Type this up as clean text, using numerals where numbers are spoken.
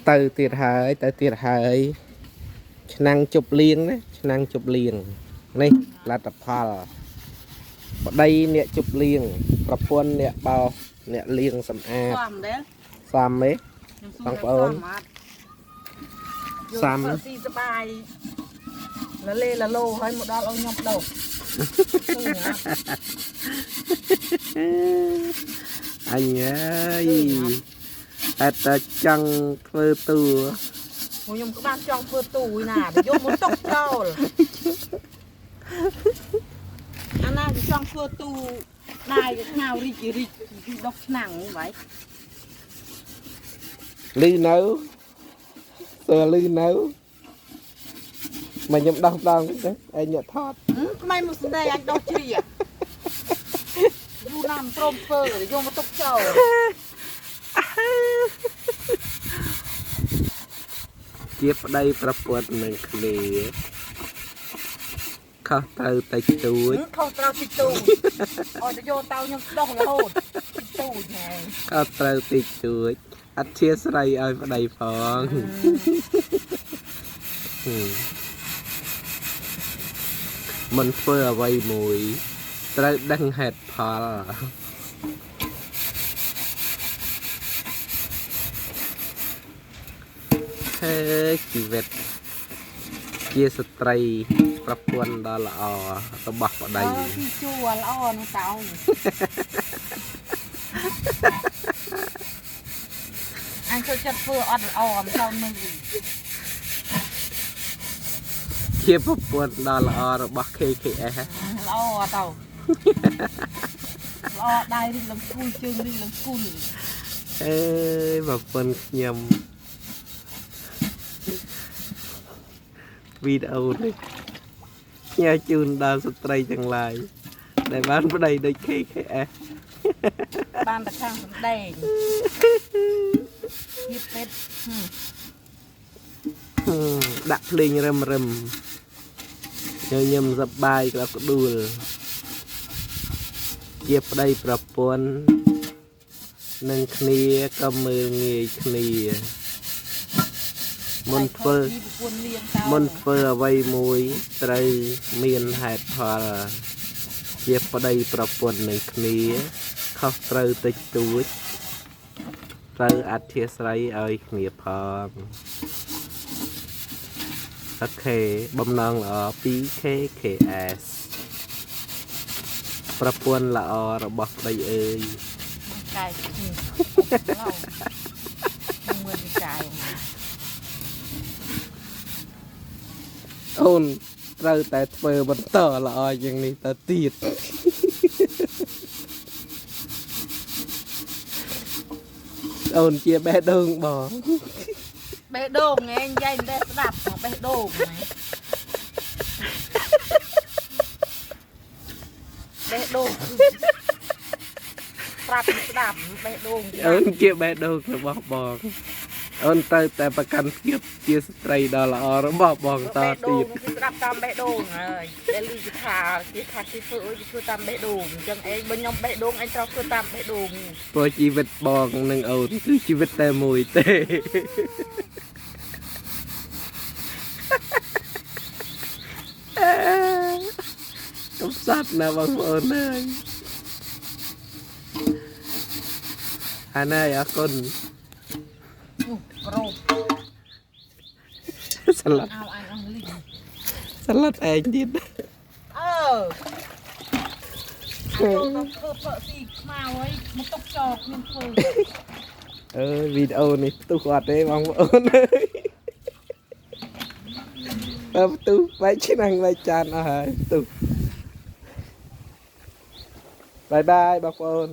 từ tiệt hại năng chụp liền đấy năng chụp liền này là tập phò đây nè chụp liền tập quân nè bao nè liền sầm a xăm ấy bằng ơn xăm là lê là lô hay một đo ông nhóc đầu anh ơi ta chăng phơ tù hồi nhung các bạn trong phơ tù nè để vô muốn tốc đâu anh nào trong phơ tù này nào rịch độc nặng vậy ly nấu sờ ly nấu mà nhầm đau đau đấy anh nhận thoát may một đây anh đau chi à du nam trôm phơ để vô một tốc trầu tiếp đâyประពន្ធនឹងគ្នាខុសត្រូវតែទួចខុសត្រូវតិចតួចអត់ទៅយកតៅខ្ញុំដោះរហូតតិចតួចហ្នឹងខុសត្រូវតិចទួចអធិស្ឋានឲ្យប្តីផងមិនធ្វើអ្វីមួយត្រូវដឹងហេតុផលជីវិតជាស្ត្រីប្រពន្ធដ៏ល្អរបស់ប្តីទីជួល្អនោះតើអញចូលចិត្តធ្វើអត់ល្អមិនទៅនឹងជាប្រពន្ធដ៏ល្អរបស់ KKS ល្អទៅល្អដៃរីកលំគូលជើងរីកលំគូលអេប្រពន្ធខ្ញុំវីដេអូនេះញ៉ាជូនដល់ស្ត្រីទាំងឡាយដែលបានប្តីដូច KKS បានតែខាងសម្ដែងហៀបពេតដាក់ភ្លេងរឹមញញឹមសប្បាយក្តាប់ក្ដួលជាប្តីប្រពន្ធនឹងគ្នាក៏មើលងាយគ្នាមុនធ្វើអ្វីមួយត្រូវមានហេតុផលជាប្តីប្រពន្ធនឹងគ្នាខុសត្រូវតិចតួចត្រូវអធិស្ឋានឲ្យគ្នាផងអូខេបំណងល្អពី KKS ប្រពន្ធល្អរបស់ប្តីអើយកាយខ្ញុំមើលកាយអូនត្រូវតែធ្វើបន្តល្អយ៉ាងនេះទៅទៀតអូនជាបេះដូងបងបេះដូងឯងយាយមិនដែលស្ដាប់មកបេះដូងបេះដូងប្រាប់ស្ដាប់បេះដូងអូនជាបេះដូងរបស់បងអូនត្រូវតែប្រកាន់ភាពជាស្ត្រីដ៏ល្អរបស់បងតទៀតស្ដាប់តាមបេះដូងហើយដែលលឺថាគេធ្វើតាមបេះដូងអញ្ចឹងឯងបើខ្ញុំបេះដូងឯងត្រូវធ្វើតាមបេះដូងព្រោះជីវិតបងនិងអូនគឺជីវិតតែមួយទេកំសត់ណាបងប្អូនហើយអានអរគុណក្រោបស្លាត់អោអញអស់លីស្លាត់ឯងទៀតអើចូលទៅធ្វើផឹកស៊ីខ្មៅហើយមកទុកចោលខ្ញុំធ្វើអើវីដេអូនេះផ្ទុះអត់ទេបងប្អូនអើយផ្ទុះបែកឆ្នាំងបែកចានអស់ហើយផ្ទុះបាយបាយបងប្អូន